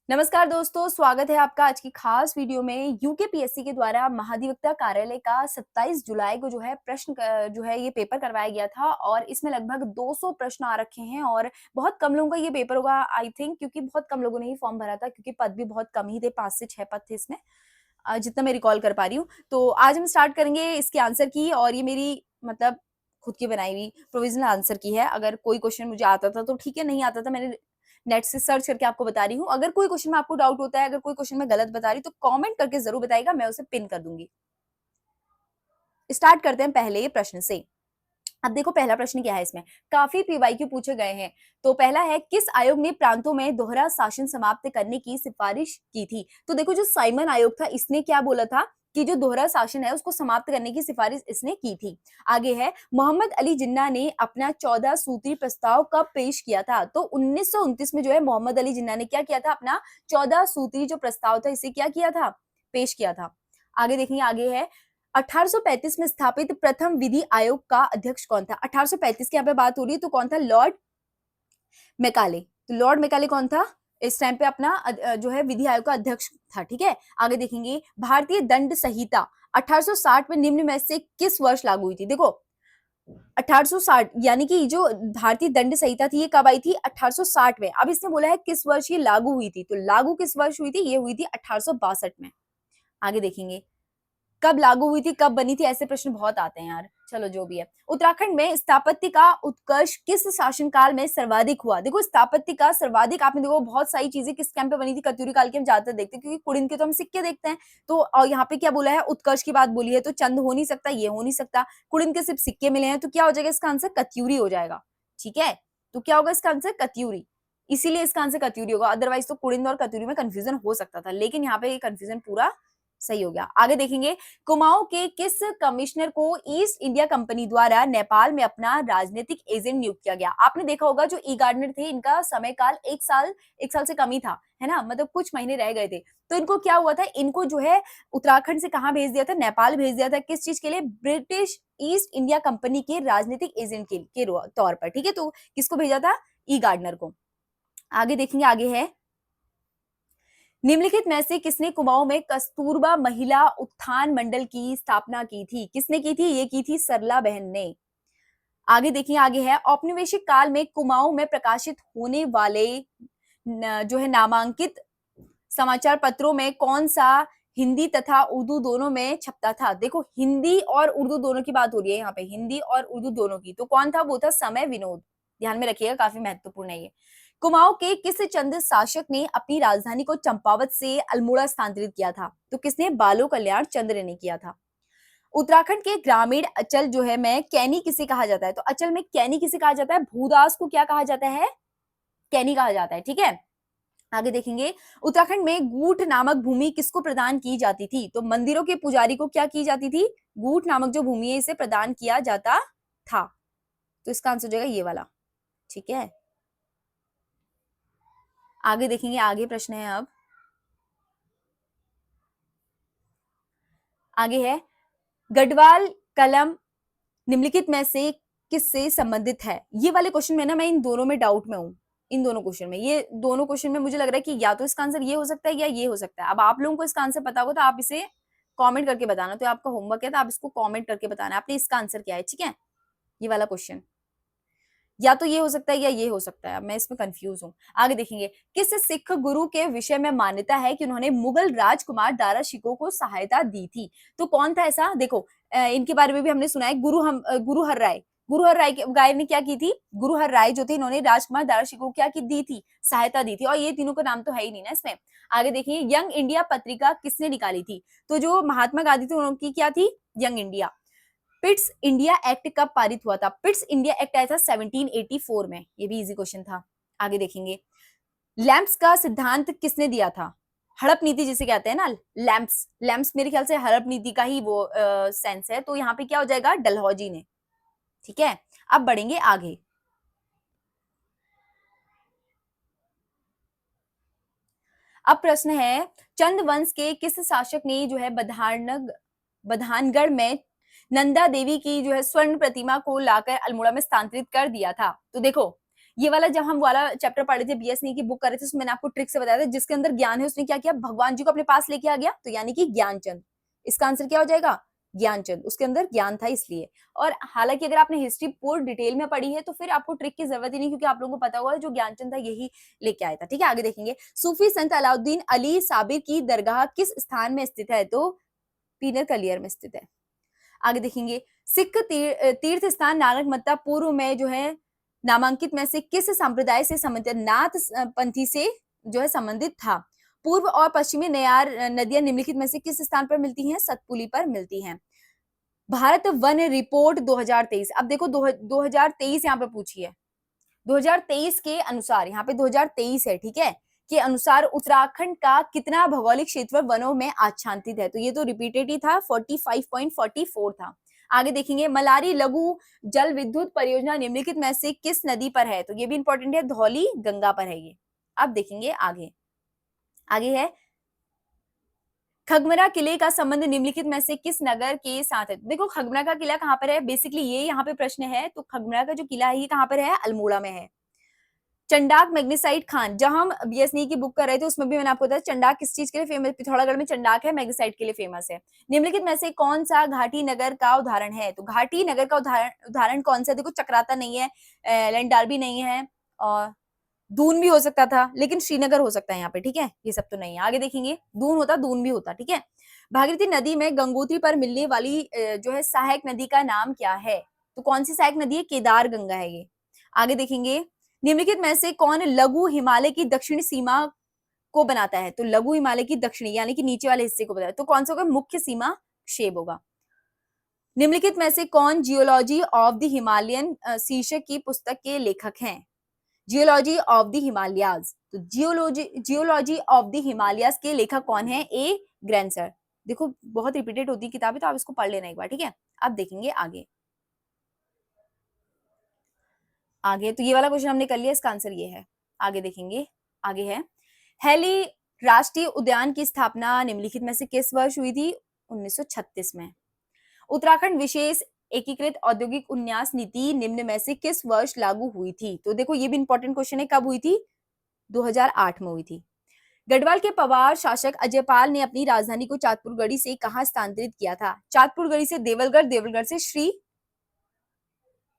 नमस्कार दोस्तों, स्वागत है आपका आज की खास वीडियो में। यूकेपीएससी के द्वारा महाधिवक्ता कार्यालय का 27 जुलाई को जो है ये पेपर करवाया गया था और इसमें लगभग 200 प्रश्न आ रखे हैं और बहुत कम लोगों का ये पेपर होगा आई थिंक, क्योंकि बहुत कम लोगों ने ही फॉर्म भरा था क्योंकि पद भी बहुत कम ही थे, 5 से 6 पद थे इसमें, जितना मैं रिकॉल कर पा रही हूँ। तो आज हम स्टार्ट करेंगे इसके आंसर की और ये मेरी मतलब खुद की बनाई हुई प्रोविजनल आंसर की है। अगर कोई क्वेश्चन मुझे आता था तो ठीक है, नहीं आता था मैंने नेट से सर्च करके आपको बता रही हूँ। अगर कोई क्वेश्चन में आपको डाउट होता है, अगर कोई क्वेश्चन मैं गलत बता रही हूँ तो कमेंट करके जरूर बताइएगा, मैं उसे पिन कर दूंगी। स्टार्ट करते हैं पहले प्रश्न से। अब देखो पहला प्रश्न क्या है इसमें, काफी पीवाईक्यू पूछे गए हैं। तो पहला है, किस आयोग ने प्रांतों में दोहरा शासन समाप्त करने की सिफारिश की थी? तो देखो जो साइमन आयोग था इसने क्या बोला था कि जो दोहरा शासन है उसको समाप्त करने की सिफारिश इसने की थी। आगे है, मोहम्मद अली जिन्ना ने अपना 14 सूत्री प्रस्ताव कब पेश किया था? तो 1929 में जो है मोहम्मद अली जिन्ना ने क्या किया था, अपना 14 सूत्री जो प्रस्ताव था इसे क्या किया था, पेश किया था। आगे देखेंगे, आगे है, 1835 में स्थापित प्रथम विधि आयोग का अध्यक्ष कौन था? 1835 की यहाँ पे बात हो रही है, तो कौन था? Lord Macaulay. तो लॉर्ड मैकाले कौन था इस टाइम पे? अपना जो है विधि आयोग का अध्यक्ष था। ठीक है, आगे देखेंगे, भारतीय दंड संहिता 1860 में निम्न में से किस वर्ष लागू हुई थी? देखो 1860 यानी कि जो भारतीय दंड संहिता थी ये कब आई थी? 1860 में। अब इसने बोला है किस वर्ष ये लागू हुई थी, तो लागू किस वर्ष हुई थी? ये हुई थी 1862 में। आगे देखेंगे, कब लागू हुई थी, कब बनी थी, ऐसे प्रश्न बहुत आते हैं यार। चलो जो भी है, उत्तराखंड में स्थापत्य का उत्कर्ष किस शासनकाल में सर्वाधिक हुआ? देखो स्थापत्य का सर्वाधिक, आपने देखो बहुत सारी चीजें किस टाइम पे बनी थी, कत्यूरी काल की हम ज्यादातर देखते हैं क्योंकि कुड़िन के तो हम सिक्के देखते हैं। तो और यहाँ पे क्या बोला है, उत्कर्ष की बात बोली है, तो चंद हो नहीं सकता, ये हो नहीं सकता। कुड़िन के सिर्फ सिक्के मिले हैं, तो क्या हो जाएगा इसका आंसर? कत्यूरी हो जाएगा। ठीक है, तो क्या होगा इसका आंसर? कत्यूरी। इसीलिए इसका आंसर कत्यूरी होगा, अदरवाइज तो कुड़िन और कत्यूरी में कंफ्यूजन हो सकता था, लेकिन यहाँ पे कंफ्यूजन पूरा सही हो गया। आगे देखेंगे, कुमाऊं के किस कमिश्नर को ईस्ट इंडिया कंपनी द्वारा नेपाल में अपना राजनीतिक एजेंट नियुक्त किया गया? आपने देखा होगा जो ई गार्डनर थे इनका समय काल एक साल से कम ही था, है ना, मतलब कुछ महीने रह गए थे। तो इनको क्या हुआ था, इनको जो है उत्तराखंड से कहां भेज दिया था? नेपाल भेज दिया था। किस चीज के लिए? ब्रिटिश ईस्ट इंडिया कंपनी के राजनीतिक एजेंट के तौर पर। ठीक है, तो किसको भेजा था? ई गार्डनर को। आगे देखेंगे, आगे है, निम्नलिखित में से किसने कुमाऊं में कस्तूरबा महिला उत्थान मंडल की स्थापना की थी? किसने की थी? ये की थी सरला बहन ने। आगे देखिए, आगे है, औपनिवेशिक काल में कुमाऊं में प्रकाशित होने वाले जो है नामांकित समाचार पत्रों में कौन सा हिंदी तथा उर्दू दोनों में छपता था? देखो हिंदी और उर्दू दोनों की बात हो रही है यहाँ पे, हिंदी और उर्दू दोनों की। तो कौन था? वो था समय विनोद। ध्यान में रखिएगा, काफी महत्वपूर्ण है ये। कुमाऊं के किस चंद शासक ने अपनी राजधानी को चंपावत से अल्मोड़ा स्थानांतरित किया था? तो किसने? बालो कल्याण चंद्र ने किया था। उत्तराखंड के ग्रामीण अचल जो है में कैनी किसे कहा जाता है? तो अचल में कैनी किसे कहा जाता है? भूदास को क्या कहा जाता है? कैनी कहा जाता है। ठीक है, आगे देखेंगे, उत्तराखंड में गूठ नामक भूमि किसको प्रदान की जाती थी? तो मंदिरों के पुजारी को क्या की जाती थी? गूठ नामक जो भूमि है इसे प्रदान किया जाता था। तो इसका आंसर हो जाएगा ये वाला। ठीक है, आगे देखेंगे, आगे प्रश्न है अब। आगे है, गढ़वाल कलम निम्नलिखित में से किससे संबंधित है? ये वाले क्वेश्चन में ना मैं इन दोनों में डाउट में हूँ। इन दोनों क्वेश्चन में, ये दोनों क्वेश्चन में मुझे लग रहा है कि या तो इसका आंसर ये हो सकता है या ये हो सकता है। अब आप लोगों को इसका आंसर पता होगा तो आप इसे कमेंट करके बताना। तो आपका होमवर्क है, तो आप इसको कमेंट करके बताना आपने इसका आंसर क्या है। ठीक है, ये वाला क्वेश्चन या तो ये हो सकता है या ये हो सकता है, अब मैं इसमें कंफ्यूज हूँ। आगे देखेंगे, किस सिख गुरु के विषय में मान्यता है कि उन्होंने मुगल राजकुमार दारा शिकोह को सहायता दी थी? तो कौन था ऐसा? देखो इनके बारे में भी हमने सुना है, गुरु हर राय। गाय ने क्या की थी? गुरु हर राय जो थे, इन्होंने राजकुमार दारा शिकोह क्या की दी थी? सहायता दी थी। और ये तीनों का नाम तो है ही नहीं ना इसमें। आगे देखिए, यंग इंडिया पत्रिका किसने निकाली थी? तो जो महात्मा गांधी थे उनकी क्या थी? Young India. Pitt's India act कब पारित हुआ था? पिट्स इंडिया एक्ट आया था 1784 में। ये भी इजी क्वेश्चन था। आगे देखेंगे, लैंप्स का सिद्धांत किसने दिया था? हड़प नीति जिसे कहते हैं ना, लैंप्स। लैंप्स मेरे ख्याल से हड़प नीति का ही वो सेंस है, तो यहाँ पे क्या हो जाएगा? डलहौजी ने। ठीक है, अब बढ़ेंगे आगे। अब प्रश्न है, चंद वंश के किस शासक ने जो है बधानगढ़ में नंदा देवी की जो है स्वर्ण प्रतिमा को लाकर अल्मोड़ा में स्थानांतरित कर दिया था? तो देखो ये वाला जब हम वाला चैप्टर पढ़े थे, बीएस नेगी की बुक कर रहे थे, उसमें मैंने आपको ट्रिक से बताया था, जिसके अंदर ज्ञान है उसने क्या किया, भगवान जी को अपने पास लेके आ गया, तो यानी कि ज्ञानचंद। इसका आंसर क्या हो जाएगा, ज्ञानचंद, उसके अंदर ज्ञान था इसलिए। और हालांकि अगर आपने हिस्ट्री पूरी डिटेल में पढ़ी है तो फिर आपको ट्रिक की जरूरत ही नहीं, क्योंकि आप लोगों को पता होगा जो ज्ञानचंद था यही लेके आया था। ठीक है, आगे देखेंगे। सूफी संत अलाउद्दीन अली साबिर की दरगाह किस स्थान में स्थित है, तो पीनर कलियर में स्थित है। आगे देखेंगे। सिख तीर्थ स्थान नानक मत्ता पूर्व में जो है नामांकित में से किस संप्रदाय से संबंधित, नाथ पंथी से जो है संबंधित था। पूर्व और पश्चिमी नयार नदियां निम्नलिखित में से किस स्थान पर मिलती हैं, सतपुली पर मिलती हैं। भारत वन रिपोर्ट 2023, अब देखो 2023 यहाँ पे पूछी है, 2023 के अनुसार, यहाँ पे 2023 है, ठीक है, के अनुसार उत्तराखंड का कितना भौगोलिक क्षेत्र वनों में आच्छादित है, तो ये तो रिपीटेड ही था, 45.44 था। आगे देखेंगे। मलारी लघु जल विद्युत परियोजना निम्नलिखित में से किस नदी पर है, तो ये भी इंपॉर्टेंट है, धौली गंगा पर है ये। अब देखेंगे आगे। आगे है खगमरा किले का संबंध निम्नलिखित में से किस नगर के साथ है। देखो खगमरा का किला कहाँ पर है, बेसिकली ये यहाँ पे प्रश्न है, तो खगमरा का जो किला है ये कहाँ पर है, अल्मोड़ा में है। चंडाक मैग्नीसाइट खान, जहां हम बीएसनी की बुक कर रहे थे उसमें भी मैंने आपको बताया चंडाक किस चीज के लिए फेमस, पिथौरागढ़ में चंडाक है, मैग्नीसाइट के लिए फेमस है। निम्नलिखित में से कौन सा घाटी नगर का उदाहरण है, तो घाटी नगर का उदाहरण कौन सा, देखो चक्राता नहीं है, लंडारबी नहीं है, और दून भी हो सकता था, लेकिन श्रीनगर हो सकता है यहाँ पे, ठीक है, ये सब तो नहीं है। आगे देखेंगे। दून होता, दून भी होता, ठीक है। भागीरथी नदी में गंगोत्री पर मिलने वाली जो है सहायक नदी का नाम क्या है, तो कौन सी सहायक नदी है, केदार गंगा है ये। आगे देखेंगे। निम्नलिखित में से कौन लघु हिमालय की दक्षिणी सीमा को बनाता है, तो लघु हिमालय की दक्षिणी यानी कि नीचे वाले हिस्से को बताया, तो कौन सा होगा, मुख्य सीमा क्षेप होगा। निम्नलिखित में से कौन जियोलॉजी ऑफ द हिमालयन शीर्षक की पुस्तक के लेखक हैं, जियोलॉजी ऑफ द हिमालयाज, तो जियोलॉजी ऑफ द हिमालयाज के लेखक कौन है, ए ग्रैंसर। देखो बहुत रिपीटेड होती है किताबें, तो आप इसको पढ़ लेना एक बार, ठीक है। अब देखेंगे आगे। आगे तो ये वाला क्वेश्चन हमने कर लिया, इसका आंसर ये है। आगे देखेंगे। आगे है हेली राष्ट्रीय उद्यान की स्थापना निम्नलिखित में से किस वर्ष हुई थी, 1936 में। उत्तराखंड विशेष एकीकृत औद्योगिक उन्यास नीति निम्न में से किस वर्ष लागू हुई थी, तो देखो ये भी इंपॉर्टेंट क्वेश्चन है, कब हुई थी, 2008 में हुई थी। गढ़वाल के पवार शासक अजयपाल ने अपनी राजधानी को चाँदपुरगढ़ी से कहां स्थानांतरित किया था, चाँदपुरगढ़ी से देवलगढ़, देवलगढ़ से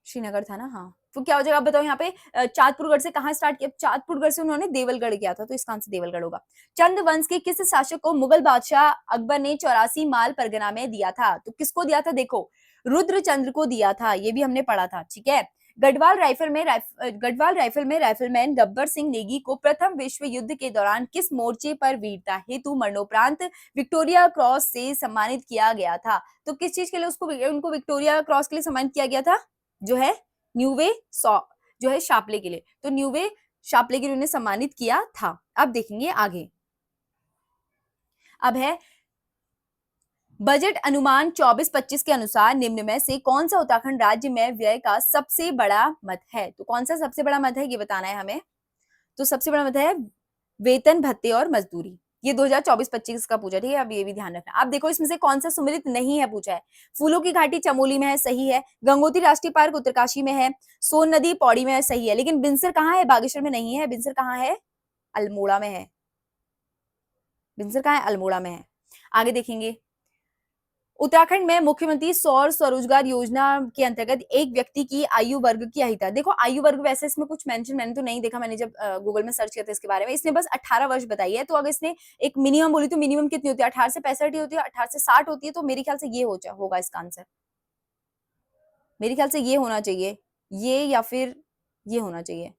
श्रीनगर था ना, हाँ, तो क्या हो जाएगा आप बताओ यहाँ पे, चाँदपुरगढ़ से कहाँ स्टार्ट किया, चाँदपुरगढ़ से उन्होंने देवलगढ़ किया था, तो इसका आंसर देवलगढ़ होगा। चंद वंश के किस शासक को मुगल बादशाह अकबर ने 84 माल परगना में दिया था, तो किसको दिया था, देखो रुद्रचंद्र को दिया था, ये भी हमने पढ़ा था, ठीक है। गढ़वाल राइफल में राइफलमैन गब्बर सिंह नेगी को प्रथम विश्व युद्ध के दौरान किस मोर्चे पर वीरता हेतु मरणोपरांत विक्टोरिया क्रॉस से सम्मानित किया गया था, तो किस चीज के लिए उनको विक्टोरिया क्रॉस के लिए सम्मानित किया गया था, जो है न्यूवे जो है शापले के लिए, तो न्यूवे शापले के लिए उन्हें सम्मानित किया था। अब देखेंगे आगे। अब है बजट अनुमान 24-25 के अनुसार निम्न में से कौन सा उत्तराखंड राज्य में व्यय का सबसे बड़ा मद है, तो कौन सा सबसे बड़ा मद है ये बताना है हमें। तो सबसे बड़ा मद है वेतन भत्ते और मजदूरी, ये 2024-25 का पूछा, ठीक है, अब ये भी ध्यान रखना। अब देखो इसमें से कौन सा सुमिलित नहीं है पूछा है। फूलों की घाटी चमोली में है, सही है। गंगोत्री राष्ट्रीय पार्क उत्तरकाशी में है। सोन नदी पौड़ी में है, सही है। लेकिन बिनसर कहाँ है, बागेश्वर में नहीं है, बिनसर कहाँ है, अल्मोड़ा में है। बिनसर कहाँ है, अल्मोड़ा में है। आगे देखेंगे। उत्तराखंड में मुख्यमंत्री सौर स्वरोजगार योजना के अंतर्गत एक व्यक्ति की आयु वर्ग की अहिता, देखो आयु वर्ग वैसे इसमें कुछ मेंशन मैंने तो नहीं देखा, मैंने जब गूगल में सर्च किया था इसके बारे में, इसने बस 18 वर्ष बताई है, तो अगर इसने एक मिनिमम बोली तो मिनिमम कितनी होती है, 18 से 65 ही होती है, 18 से 60 होती है, तो मेरे ख्याल से ये होगा इसका आंसर, मेरे ख्याल से ये होना चाहिए, ये या फिर ये होना चाहिए।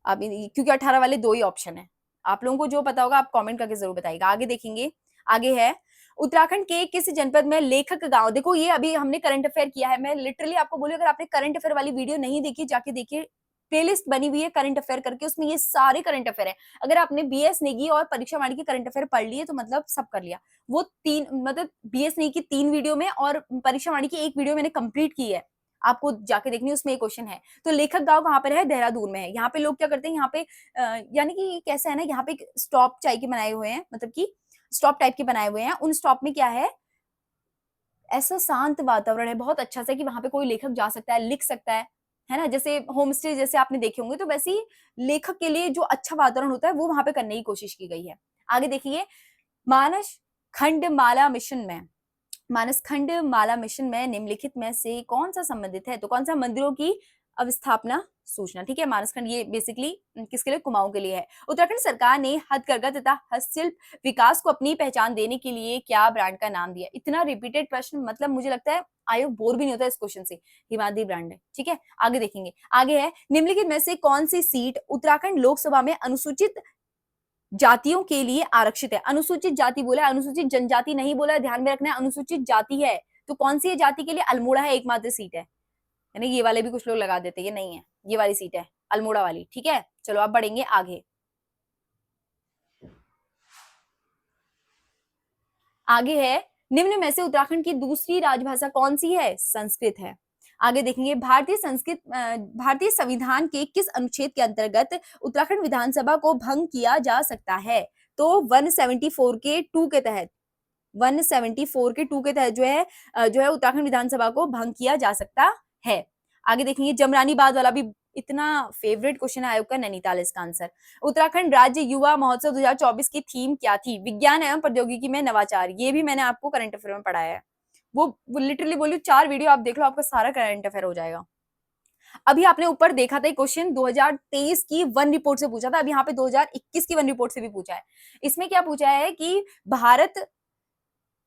अब क्योंकि 18 वाले दो ही ऑप्शन है, आप लोगों को जो पता होगा आप कमेंट करके जरूर बताइएगा। आगे देखेंगे। आगे है उत्तराखंड के किस जनपद में लेखक गांव, देखो ये अभी हमने करंट अफेयर किया है, मैं लिटरली आपको बोलूं अगर आपने करंट अफेयर वाली वीडियो नहीं देखी जाके देखिए, प्लेलिस्ट बनी हुई है करंट अफेयर करके, उसमें ये सारे करंट अफेयर है। अगर आपने बीएस नेगी और परीक्षा वाणी की करंट अफेयर पढ़ लिए तो मतलब सब कर लिया। वो तीन मतलब बीएस नेगी की 3 वीडियो में और परीक्षा वाणी की 1 वीडियो मैंने कंप्लीट की है, आपको जाके देखनी है, उसमें एक क्वेश्चन है। तो लेखक गांव कहाँ पर है, देहरादून में है। यहाँ पे लोग क्या करते हैं, यहाँ पे यानी कि कैसा है ना, यहाँ पे स्टॉप चाय के बनाए हुए हैं, मतलब कि स्टॉप टाइप के बनाए हुए हैं, उन स्टॉप में क्या है, ऐसा शांत वातावरण है, बहुत अच्छा सा कि वहां पे कोई लेखक जा सकता है, लिख सकता है है ना, जैसे होम स्टे जैसे आपने देखे होंगे, तो वैसे ही लेखक के लिए जो अच्छा वातावरण होता है वो वहां पे करने की कोशिश की गई है। आगे देखिए, मानस खंड माला मिशन में मानसखंड माला मिशन में निम्नलिखित में से कौन सा संबंधित है? तो कौन सा मंदिरों की अवस्थापना सूचना, ठीक है। मानसखंड ये बेसिकली किसके लिए, कुमाऊं के लिए है। उत्तराखंड सरकार ने हथकरघा तथा हस्तशिल्प विकास को अपनी पहचान देने के लिए क्या ब्रांड का नाम दिया? इतना रिपीटेड प्रश्न, मतलब मुझे लगता है आयोग बोर भी नहीं होता इस क्वेश्चन से। हिमाद्री ब्रांड है, ठीक है। आगे देखेंगे, आगे है निम्नलिखित में से कौन सी सीट उत्तराखंड लोकसभा में अनुसूचित जातियों के लिए आरक्षित है? अनुसूचित जाति बोला है, अनुसूचित जनजाति नहीं बोला है, ध्यान में रखना है, अनुसूचित जाति है। तो कौन सी है जाति के लिए? अल्मोड़ा है, एकमात्र सीट है। यानी ये वाले भी कुछ लोग लगा देते हैं, ये नहीं है, ये वाली सीट है अल्मोड़ा वाली, ठीक है। चलो अब बढ़ेंगे आगे। आगे है, निम्न में से उत्तराखंड की दूसरी राजभाषा कौन सी है? संस्कृत है। आगे देखेंगे, भारतीय संविधान के किस अनुच्छेद के अंतर्गत उत्तराखंड विधानसभा को भंग किया जा सकता है? तो 174 के 2 के तहत, 174 के 2 के तहत जो है उत्तराखंड विधानसभा को भंग किया जा सकता है। आगे देखेंगे, जमरानी बाग वाला भी इतना फेवरेट क्वेश्चन है आयोग का, नैनीताल इसका आंसर। उत्तराखंड राज्य युवा महोत्सव 2024 की थीम क्या थी? विज्ञान एवं प्रौद्योगिकी में नवाचार। ये भी मैंने आपको करंट अफेयर में पढ़ाया है। वो लिटरली बोलियो 4 वीडियो आप देख लो, आपका सारा करंट अफेयर हो जाएगा। अभी आपने ऊपर देखा था क्वेश्चन 2023 की वन रिपोर्ट से पूछा था, अब यहाँ पे 2021 की वन रिपोर्ट से भी पूछा है। इसमें क्या पूछा है कि भारत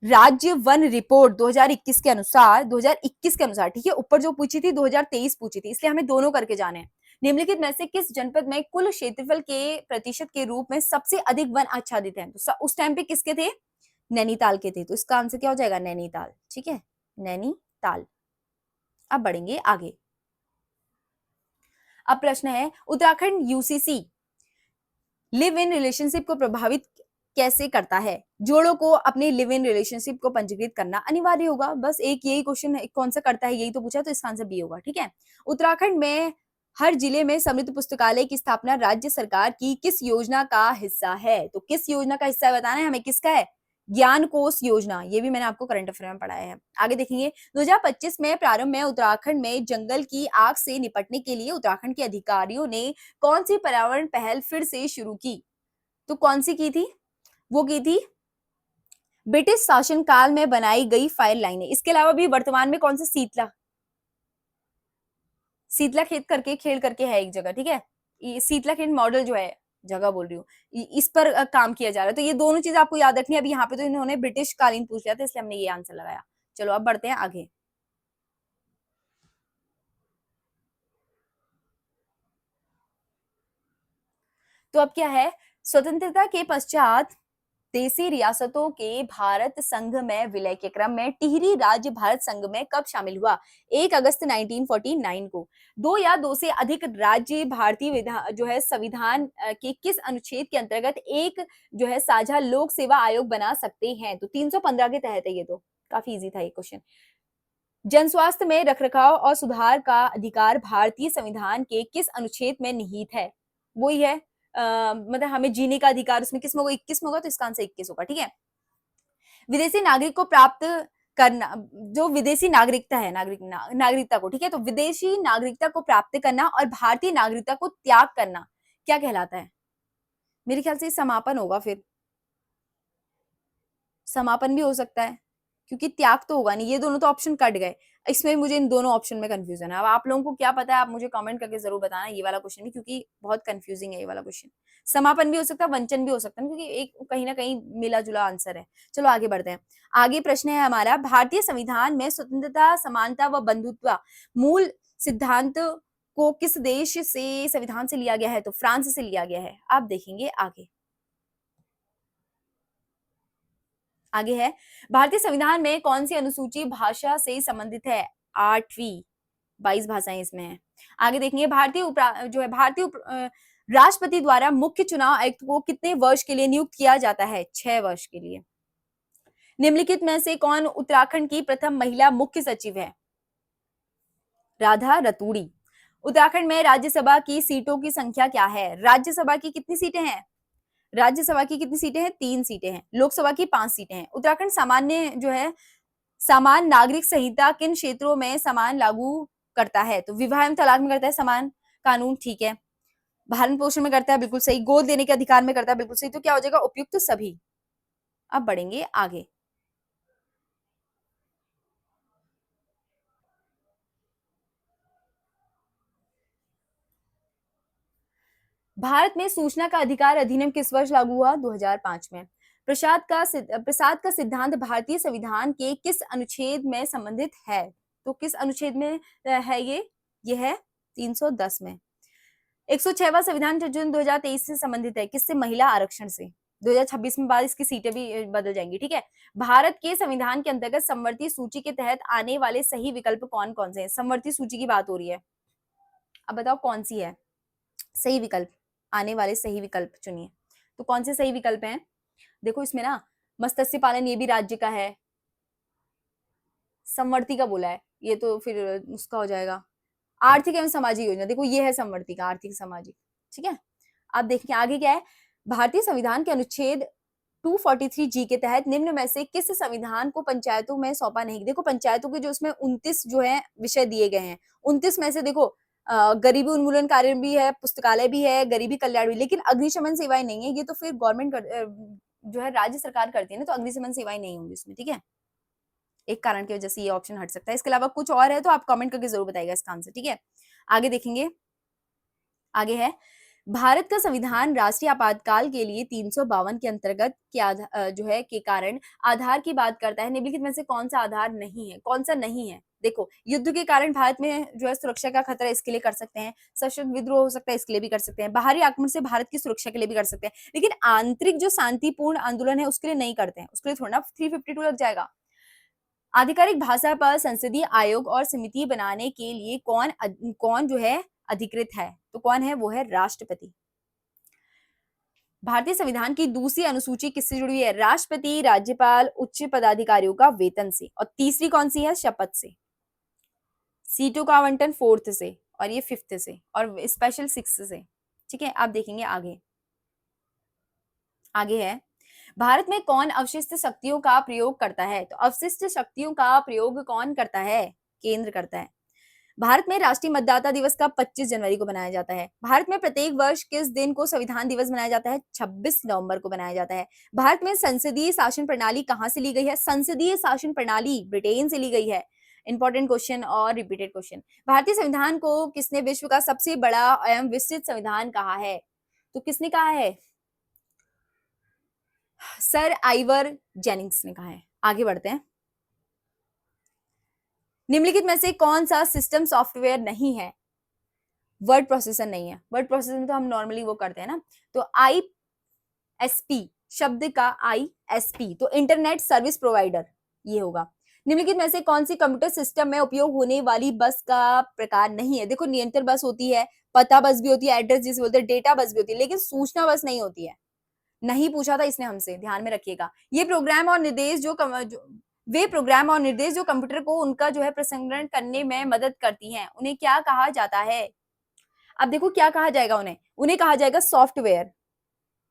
राज्य वन रिपोर्ट 2021 के अनुसार, 2021 के अनुसार, ठीक है, ऊपर जो पूछी थी 2023 पूछी थी, इसलिए हमें दोनों करके जाने हैं। निम्नलिखित में से किस जनपद में कुल क्षेत्रफल के प्रतिशत के रूप में सबसे अधिक वन आच्छादित हैं? तो उस टाइम पे किसके थे? नैनीताल के थे। तो इसका आंसर क्या हो जाएगा? नैनीताल, ठीक है, नैनीताल। अब बढ़ेंगे आगे। अब प्रश्न है, Uttarakhand UCC live in relationship को प्रभावित कैसे करता है? जोड़ों को अपने लिव इन रिलेशनशिप को पंजीकृत करना अनिवार्य होगा। बस एक यही क्वेश्चन है, कौन सा करता है, यही तो पूछा, तो इसका आंसर बी होगा, ठीक है। उत्तराखंड में हर जिले में समृद्ध पुस्तकालय की स्थापना राज्य सरकार की किस योजना का हिस्सा है? तो किस योजना का हिस्सा है बताना है हमें, किसका है? ज्ञान कोष योजना। ये भी मैंने आपको करंट अफेयर में पढ़ाया है। आगे देखेंगे, 2025 में प्रारंभ में उत्तराखंड में जंगल की आग से निपटने के लिए उत्तराखंड के अधिकारियों ने कौन सी पर्यावरण पहल फिर से शुरू की? तो कौन सी की थी? वो की थी ब्रिटिश शासनकाल में बनाई गई फायर लाइनें। इसके अलावा भी वर्तमान में कौन सा शीतला खेत करके, खेल करके है एक जगह, ठीक है। शीतला खेत मॉडल जो है, जगह बोल रही हूँ, इस पर काम किया जा रहा है। तो ये दोनों चीज आपको याद रखनी है। अभी यहाँ पे तो इन्होंने ब्रिटिश कालीन पूछ लिया था, इसलिए हमने ये आंसर लगाया। चलो अब बढ़ते हैं आगे। तो अब क्या है, स्वतंत्रता के पश्चात देसी रियासतों के भारत संघ में विलय के क्रम में टिहरी राज्य भारत संघ में कब शामिल हुआ? 1 अगस्त 1949 को। दो या दो से अधिक राज्य भारतीय जो है संविधान के किस अनुच्छेद के अंतर्गत एक जो है साझा लोक सेवा आयोग बना सकते हैं? तो 315 के तहत है। ये तो काफी इजी था ये क्वेश्चन। जन स्वास्थ्य में रखरखाव और सुधार का अधिकार भारतीय संविधान के किस अनुच्छेद में निहित है? वही है मतलब हमें जीने का अधिकार, उसमें किस में होगा? 21 में होगा, तो इसका आंसर 21 होगा, ठीक है। विदेशी नागरिक को प्राप्त करना, जो विदेशी नागरिकता है, नागरिकता को, ठीक है, तो विदेशी नागरिकता को प्राप्त करना और भारतीय नागरिकता को त्याग करना क्या कहलाता है? मेरे ख्याल से समापन होगा, फिर समापन भी हो सकता है, क्योंकि त्याग तो होगा नहीं। ये दोनों तो ऑप्शन कट गए, इसमें मुझे इन दोनों ऑप्शन में कंफ्यूजन है। अब आप लोगों को क्या पता है, आप मुझे कमेंट करके जरूर बताना ये वाला क्वेश्चन भी, क्योंकि बहुत कंफ्यूजिंग है ये वाला क्वेश्चन। समापन भी हो सकता है, वंचन भी हो सकता है, क्योंकि एक कहीं ना कहीं मिला जुला आंसर है। चलो आगे बढ़ते हैं। आगे प्रश्न है हमारा, भारतीय संविधान में स्वतंत्रता, समानता व बंधुत्व मूल सिद्धांत को किस देश से संविधान से लिया गया है? तो फ्रांस से लिया गया है। आप देखेंगे आगे। आगे है, भारतीय संविधान में कौन सी अनुसूची भाषा से संबंधित है? 8वीं, 22 भाषाएं इसमें है। आगे देखेंगे, भारतीय राष्ट्रपति द्वारा मुख्य चुनाव आयुक्त को कितने वर्ष के लिए नियुक्त किया जाता है? 6 वर्ष के लिए। निम्नलिखित में से कौन उत्तराखंड की प्रथम महिला मुख्य सचिव है? राधा रतूड़ी। उत्तराखंड में राज्यसभा की सीटों की संख्या क्या है? राज्यसभा की कितनी सीटें हैं? राज्यसभा की कितनी सीटें हैं? 3 सीटें हैं। लोकसभा की 5 सीटें हैं। उत्तराखंड सामान्य जो है सामान्य नागरिक संहिता किन क्षेत्रों में समान लागू करता है? तो विवाह एवं तलाक में करता है समान कानून, ठीक है। भरण पोषण में करता है, बिल्कुल सही। गोद देने के अधिकार में करता है, बिल्कुल सही। तो क्या हो जाएगा? उपयुक्त सभी। अब बढ़ेंगे आगे। भारत में सूचना का अधिकार अधिनियम किस वर्ष लागू हुआ? 2005 में। प्रसाद का सिद्धांत भारतीय संविधान के किस अनुच्छेद में संबंधित है? तो किस अनुच्छेद में है ये? ये है 310 में। 106वां संविधान संशोधन 2023 से संबंधित है, किससे? महिला आरक्षण से। 2026 में बाद इसकी सीटें भी बदल जाएंगी, ठीक है। भारत के संविधान के अंतर्गत समवर्ती सूची के तहत आने वाले सही विकल्प कौन कौन से हैं? समवर्ती सूची की बात हो रही है, अब बताओ कौन सी है सही विकल्प? आने वाले सही विकल्प चुनिए। तो कौन से सही विकल्प हैं? देखो इसमें ना मत्स्य पालन ये भी राज्य का है, समवर्ती का बोला है, ये तो फिर उसका हो जाएगा। आर्थिक एवं सामाजिक योजना, देखो ये है समवर्ती का, आर्थिक सामाजिक, ठीक है। अब देखिए आगे क्या है। भारतीय संविधान के अनुच्छेद 243 जी के तहत निम्न में से किस संविधान को पंचायतों में सौंपा नहीं? देखो पंचायतों के जो उसमें 29 जो है विषय दिए गए हैं, 29 में से देखो गरीबी उन्मूलन कार्य भी है, पुस्तकालय भी है, गरीबी कल्याण भी, लेकिन अग्निशमन सेवाएं नहीं है। ये तो फिर गवर्नमेंट जो है राज्य सरकार करती है ना, तो अग्निशमन सेवाएं नहीं होंगी उसमें, ठीक है। एक कारण की वजह से ये ऑप्शन हट सकता है। इसके अलावा कुछ और है तो आप कमेंट करके जरूर बताइएगा इसका आंसर, ठीक है। आगे देखेंगे। आगे है भारत का संविधान राष्ट्रीय आपातकाल के लिए 352 के अंतर्गत जो है के कारण आधार की बात करता है। निम्नलिखित में से कौन सा आधार नहीं है? कौन सा नहीं है? देखो युद्ध के कारण भारत में जो है सुरक्षा का खतरा, इसके लिए कर सकते हैं। सशस्त्र विद्रोह हो सकता है, इसके लिए भी कर सकते हैं। बाहरी आक्रमण से भारत की सुरक्षा के लिए भी कर सकते हैं, लेकिन आंतरिक जो शांतिपूर्ण आंदोलन है उसके लिए नहीं करते हैं। उसके लिए थोड़ा ना 352 लग जाएगा। आधिकारिक भाषा पर संसदीय आयोग और समिति बनाने के लिए कौन जो है अधिकृत है? तो कौन है? वो है राष्ट्रपति। भारतीय संविधान की दूसरी अनुसूची किससे जुड़ी है? राष्ट्रपति, राज्यपाल, उच्च पदाधिकारियों का वेतन से। और तीसरी कौन सी है? शपथ से। सीटों का आवंटन 4th से, और ये 5th से, और स्पेशल 6th से, ठीक है। आप देखेंगे आगे। आगे है भारत में कौन अवशिष्ट शक्तियों का प्रयोग करता है? तो अवशिष्ट शक्तियों का प्रयोग कौन करता है? केंद्र करता है। भारत में राष्ट्रीय मतदाता दिवस का 25 जनवरी को मनाया जाता है। भारत में प्रत्येक वर्ष किस दिन को संविधान दिवस मनाया जाता है? 26 नवंबर को मनाया जाता है। भारत में संसदीय शासन प्रणाली कहां से ली गई है? संसदीय शासन प्रणाली ब्रिटेन से ली गई है। इंपॉर्टेंट क्वेश्चन और रिपीटेड क्वेश्चन। भारतीय संविधान को किसने विश्व का सबसे बड़ा एवं विस्तृत संविधान कहा है? तो किसने कहा है? सर आइवर जेनिंग्स ने कहा है। आगे बढ़ते हैं। निम्नलिखित में से कौन सा सिस्टम सॉफ्टवेयर नहीं है? वर्ड प्रोसेसर नहीं है। वर्ड प्रोसेसर तो हम नॉर्मली वो करते हैं ना। तो ISP शब्द का ISP, तो इंटरनेट सर्विस प्रोवाइडर, ये होगा। निम्नलिखित में से कौन सी कंप्यूटर सिस्टम में उपयोग होने वाली बस का प्रकार नहीं है? देखो नियंत्रण बस होती है, पता बस भी होती है, एड्रेस जिसे बोलते हैं, डेटा बस भी होती है, लेकिन सूचना बस नहीं होती है। नहीं पूछा था इसने हमसे, ध्यान में रखिएगा। ये प्रोग्राम और निर्देश वे प्रोग्राम और निर्देश जो कंप्यूटर को उनका जो है प्रसंस्करण करने में मदद करती हैं, उन्हें क्या कहा जाता है? अब देखो क्या कहा जाएगा उन्हें? उन्हें कहा जाएगा सॉफ्टवेयर।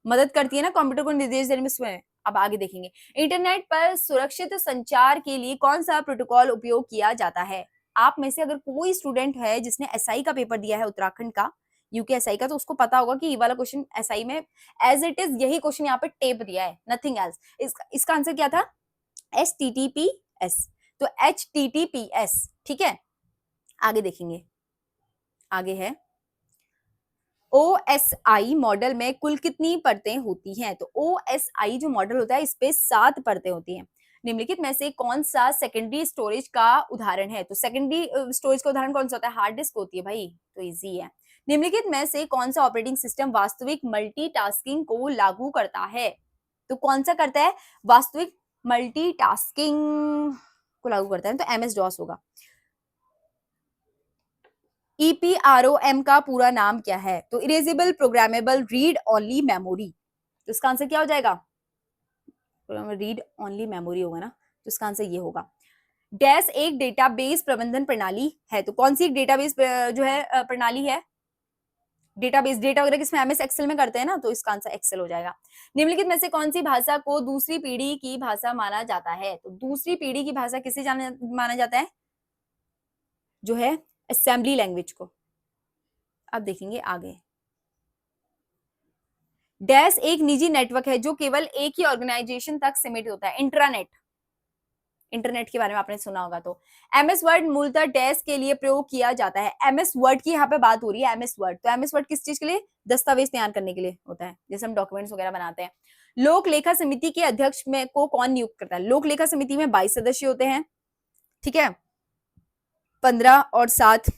मदद करती है ना कंप्यूटर को निर्देश देने में उसमें। अब आगे देखेंगे। इंटरनेट पर सुरक्षित संचार के लिए कौन सा प्रोटोकॉल उपयोग किया जाता है? आप में से अगर कोई स्टूडेंट है जिसने एसआई का पेपर दिया है उत्तराखंड का, यूकेएसआई का, तो उसको पता होगा कि ये वाला क्वेश्चन एसआई में एज इट इज यही क्वेश्चन यहाँ पे टेप दिया है, नथिंग एल्स। इसका आंसर क्या था? HTTPS। तो HTTPS, ठीक है। आगे देखेंगे। आगे है OSI मॉडल में कुल कितनी परतें होती हैं? तो OSI जो मॉडल होता है इस पे 7 परतें होती हैं। निम्नलिखित में से कौन सा सेकेंडरी स्टोरेज का उदाहरण है? तो सेकेंडरी स्टोरेज का उदाहरण कौन सा होता है? हार्ड डिस्क होती है भाई, तो इजी है। निम्नलिखित में से कौन सा ऑपरेटिंग सिस्टम वास्तविक मल्टीटास्किंग को लागू करता है? तो कौन सा करता है? वास्तविक मल्टीटास्किंग को लागू करता है, तो MS-DOS होगा। EPROM का पूरा नाम क्या है? तो erasable programmable read only memory. तो इसका आंसर क्या हो जाएगा? रीड ओनली मेमोरी होगा ना, तो इसका आंसर ये होगा। डैश एक डेटाबेस प्रबंधन प्रणाली है, तो कौन सी डेटाबेस जो है प्रणाली है? डेटाबेस, डेटा वगैरह किसमें? MS एक्सेल में करते हैं ना, तो इसका आंसर एक्सेल हो जाएगा। निम्नलिखित में से कौन सी भाषा को दूसरी पीढ़ी की भाषा माना जाता है? तो दूसरी पीढ़ी की भाषा किसे माना जाता है? जो है असेंबली लैंग्वेज को। अब देखेंगे आगे। डैश एक निजी नेटवर्क है जो केवल एक ही ऑर्गेनाइजेशन तक सीमित होता है। इंट्रानेट, इंटरनेट के बारे में आपने सुना होगा। तो एमएस वर्ड मूलतः डैश के लिए प्रयोग किया जाता है। एमएस वर्ड की यहाँ पे बात हो रही है, एमएस वर्ड। तो एमएस वर्ड किस चीज के लिए? दस्तावेज तैयार करने के लिए होता है, जैसे हम डॉक्यूमेंट्स वगैरह बनाते हैं। लोक लेखा समिति के अध्यक्ष में को कौन नियुक्त करता है? लोक लेखा समिति में 22 सदस्य होते हैं, ठीक है, 15 और 7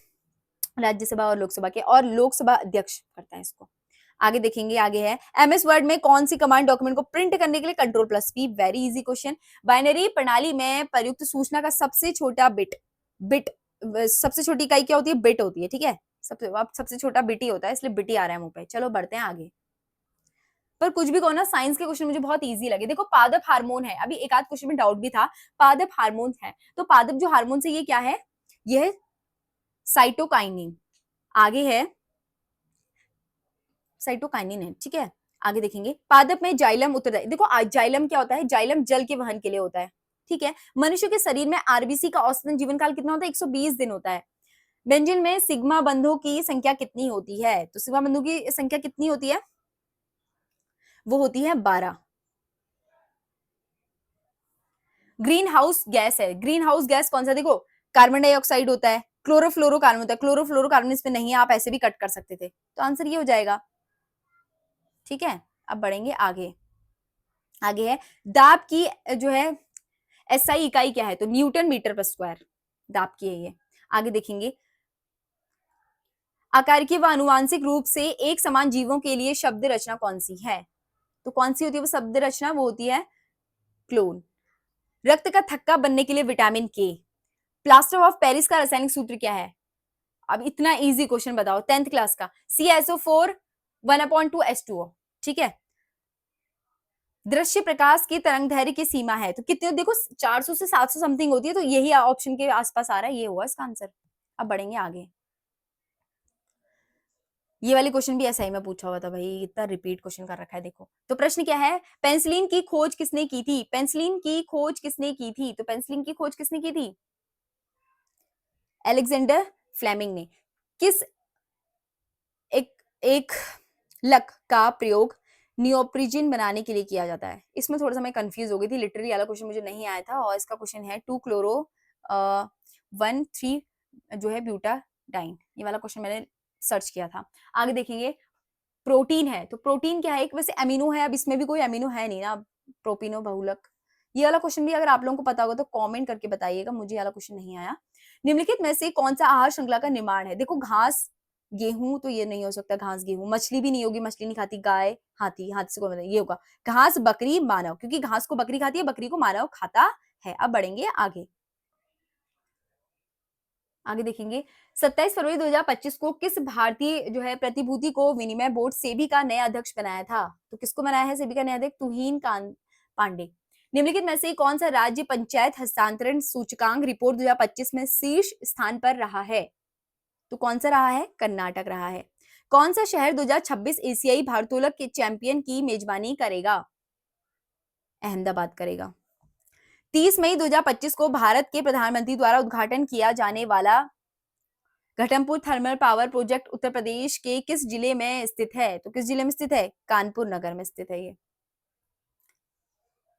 राज्यसभा और लोकसभा के, और लोकसभा अध्यक्ष करता है इसको। आगे देखेंगे, आगे है एमएस वर्ड में कौन सी कमांड डॉक्यूमेंट को प्रिंट करने के लिए? Control plus P. Very easy question. Binary प्रणाली में प्रयुक्त सूचना का सबसे छोटा बिट, बिट सबसे छोटी इकाई क्या होती है? बिट होती है, ठीक है। सबसे छोटा बिट ही होता है, इसलिए बिट ही आ रहा है मुंह पे। चलो बढ़ते हैं आगे। पर कुछ भी कहो ना, साइंस के क्वेश्चन मुझे बहुत इजी लगे। देखो पादप हार्मोन है, अभी एक आध क्वेश्चन में डाउट भी था। पादप हार्मोन है, तो पादप जो हार्मोन से ये क्या है? यह साइटोकाइनिन। आगे है साइटोकाइनिन है, ठीक है। आगे देखेंगे पादप में जाइलम उत्तरदायी। देखो जाइलम क्या होता है? जाइलम जल के वहन के लिए होता है, ठीक है। मनुष्य के शरीर में आरबीसी का औसतन जीवन काल कितना होता है? 120 दिन होता है। व्यंजन में सिग्मा बंधों की संख्या कितनी होती है? तो सिग्मा बंधों की संख्या कितनी होती है? वो होती है 12। ग्रीन हाउस गैस है, ग्रीन हाउस गैस कौन सा? देखो कार्बन डाइऑक्साइड होता है, क्लोरोफ्लोरोकार्बन होता है। क्लोरोफ्लोरोकार्बन इसमें नहीं है, आप ऐसे भी कट कर सकते थे, तो आंसर ये हो जाएगा, ठीक है। अब बढ़ेंगे आगे। आगे है दाब की जो है एसआई इकाई क्या है? तो न्यूटन मीटर पर स्क्वायर दाब की है ये। आगे देखेंगे आकारिकी व आनुवांशिक रूप से एक समान जीवों के लिए शब्द रचना कौन सी है? तो कौन सी होती है वो शब्द रचना? वो होती है क्लोन। रक्त का थक्का बनने के लिए विटामिन के। प्लास्टर ऑफ पेरिस का रासायनिक सूत्र क्या है? अब इतना इजी क्वेश्चन बताओ, 10th क्लास का। CaSO4 1/2H2O, ठीक है। दृश्य प्रकाश की तरंग दैर्घ्य की सीमा है, तो कितने? देखो 400 से 700 समथिंग होती है, तो यही ऑप्शन के आसपास आ रहा है, ये हुआ इसका आंसर। अब बढ़ेंगे आगे। ये वाली क्वेश्चन भी एसआई में पूछा हुआ था भाई, इतना रिपीट क्वेश्चन कर रखा है। देखो तो प्रश्न क्या है? पेंसिलिन की खोज किसने की थी? पेंसिलिन की खोज किसने की थी? तो पेंसिलिन की खोज किसने की थी? अलेक्जेंडर फ्लेमिंग ने। किस एक एक लक का प्रयोग नियोप्रिजिन बनाने के लिए किया जाता है? इसमें थोड़ा सा मैं कंफ्यूज हो गई थी, लिटरली वाला क्वेश्चन मुझे नहीं आया था, और इसका क्वेश्चन है 2 क्लोरो 1 3 जो है ब्यूटाडाइन। ये वाला क्वेश्चन मैंने सर्च किया था। आगे देखेंगे प्रोटीन है, तो प्रोटीन क्या है? एक वैसे अमीनो है, अब इसमें भी कोई अमीनो है नहीं ना, प्रोपिनो बहुलक। ये वाला क्वेश्चन भी अगर आप लोगों को पता होगा तो कमेंट करके बताइएगा, मुझे वाला क्वेश्चन नहीं आया। निम्नलिखित में से कौन सा आहार श्रृंखला का निर्माण है? देखो घास गेहूं तो ये नहीं हो सकता, घास गेहूं। मछली भी नहीं होगी, मछली नहीं खाती। गाय हाथी, हाथी से कौन? ये होगा घास बकरी मानव, क्योंकि घास को बकरी खाती है, बकरी को मानव खाता है। अब बढ़ेंगे आगे। आगे देखेंगे 27 फरवरी 2025 को किस भारतीय जो है प्रतिभूति को विनिमय बोर्ड सेबी का नया अध्यक्ष बनाया था? तो किसको बनाया है सेबी का नया अध्यक्ष? तुहीन कांत पांडे। निम्नलिखित में से कौन सा राज्य पंचायत हस्तांतरण सूचकांक रिपोर्ट 2025 में शीर्ष स्थान पर रहा है? तो कौन सा रहा है? कर्नाटक रहा है। कौन सा शहर 2026 एशियाई भारोत्तोलक के चैंपियन की मेजबानी करेगा? अहमदाबाद करेगा। 30 मई 2025 को भारत के प्रधानमंत्री द्वारा उद्घाटन किया जाने वाला घटमपुर thermal power project Uttar Pradesh के किस जिले में स्थित है? तो किस जिले में स्थित है? कानपुर नगर में स्थित है ये।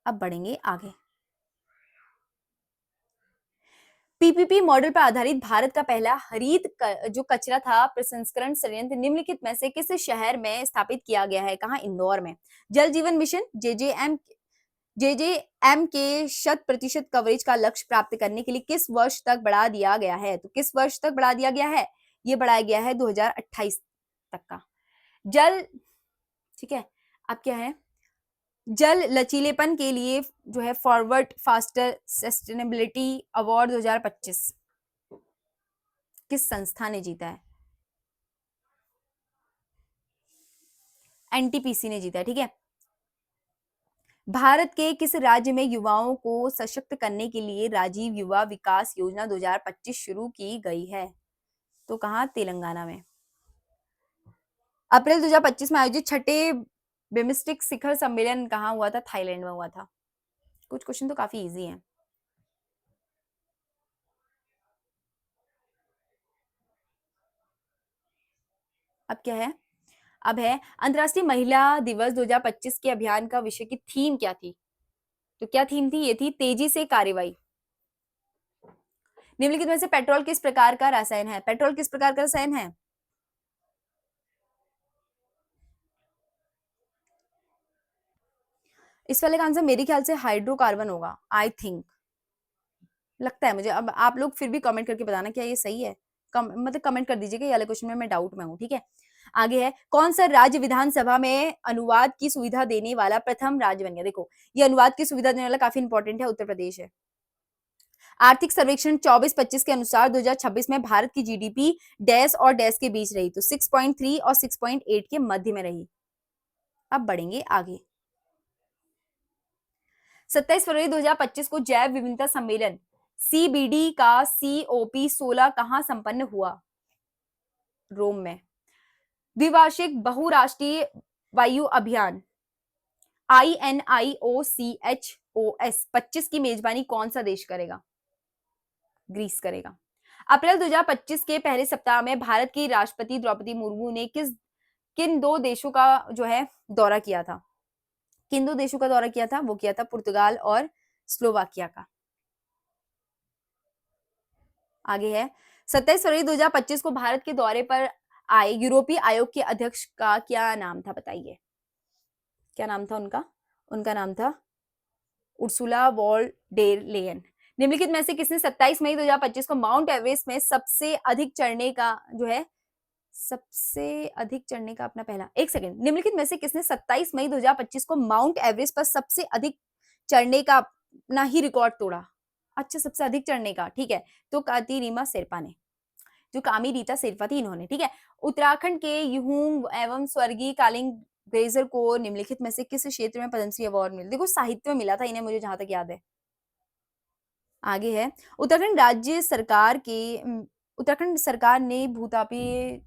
अब बढ़ेंगे आगे। पीपीपी मॉडल पर आधारित भारत का पहला हरित जो कचरा था प्रसंस्करण संयंत्र निम्नलिखित में से किस शहर में स्थापित किया गया है? कहां? इंदौर में। जल जीवन मिशन जेजेएम के 100% कवरेज का लक्ष्य प्राप्त करने के लिए किस वर्ष तक बढ़ा दिया गया है? तो किस वर्ष तक बढ़ा दिया गया है? ये बढ़ाया गया है 2028 तक का। जल, ठीक है। अब क्या है? जल लचीलेपन के लिए जो है फॉरवर्ड फास्टर सस्टेनेबिलिटी अवार्ड 2025 किस संस्था ने जीता है? एनटीपीसी ने जीता है, ठीक है। भारत के किस राज्य में युवाओं को सशक्त करने के लिए राजीव युवा विकास योजना 2025 शुरू की गई है? तो कहां? तेलंगाना में। अप्रैल 2025 में आयोजित छठे बिम्स्टिक शिखर सम्मेलन कहां हुआ था? थाईलैंड में हुआ था। कुछ क्वेश्चन तो काफी इजी हैं। अब क्या है? अब है अंतर्राष्ट्रीय महिला दिवस 2025 के अभियान का विषय की थीम क्या थी? तो क्या थीम थी? ये थी तेजी से कार्रवाई। निम्नलिखित में से पेट्रोल किस प्रकार का रसायन है? पेट्रोल किस प्रकार का रसायन है? इस वाले का आंसर मेरे ख्याल से हाइड्रोकार्बन होगा, आई थिंक, लगता है मुझे। अब आप लोग फिर भी कमेंट करके बताना क्या ये सही है। मतलब कमेंट कर दीजिएगा, ये वाले क्वेश्चन में मैं डाउट में हूँ, ठीक है। आगे है, कौन सा राज्य विधानसभा में अनुवाद की सुविधा देने वाला प्रथम राज्य बन गया? देखो, ये अनुवाद की सुविधा देने वाला काफी इंपॉर्टेंट है, उत्तर प्रदेश है। आर्थिक सर्वेक्षण 24-25 के अनुसार 2026 में भारत की जीडीपी डैश और डैश के बीच रही, तो 6.3 और 6.8 के मध्य में रही। अब बढ़ेंगे आगे। 27 फरवरी 2025 को जैव विविधता सम्मेलन सीबीडी का COP 16 कहां संपन्न हुआ? रोम में। द्विवार्षिक बहुराष्ट्रीय वायु अभियान INIOCHOS 25 की मेजबानी कौन सा देश करेगा? ग्रीस करेगा। अप्रैल 2025 के पहले सप्ताह में भारत की राष्ट्रपति द्रौपदी मुर्मू ने किन दो देशों का जो है दौरा किया था? किन दो देशों का दौरा किया था? वो किया था पुर्तगाल और स्लोवाकिया का। आगे है, 27 फरवरी 2025 को भारत के दौरे पर आए यूरोपीय आयोग के अध्यक्ष का क्या नाम था? बताइए, क्या नाम था उनका? उनका नाम था उर्सुला वॉल डेर लेयन। निम्नलिखित में से किसने 27 मई 2025 को माउंट एवरेस्ट में सबसे अधिक चढ़ने का जो है सबसे अधिक चढ़ने का अपना पहला, एक सेकंड, निम्नलिखित में से किसने 27 मई 2025 को माउंट एवरेस्ट पर सबसे अधिक चढ़ने का अपना ही रिकॉर्ड तोड़ा? अच्छा, सबसे अधिक चढ़ने का, ठीक है, तो काती रीमा शेरपा ने, जो कामी रीता शेरपा थी, इन्होंने, ठीक है। उत्तराखंड के युहूंग एवं स्वर्गीय कालिंग ग्रेजर को निम्नलिखित में से किस क्षेत्र में पद्मश्री अवार्ड मिला? देखो, साहित्य में मिला था इन्हें, मुझे जहां तक याद है। आगे है, उत्तराखंड सरकार ने भूतापीय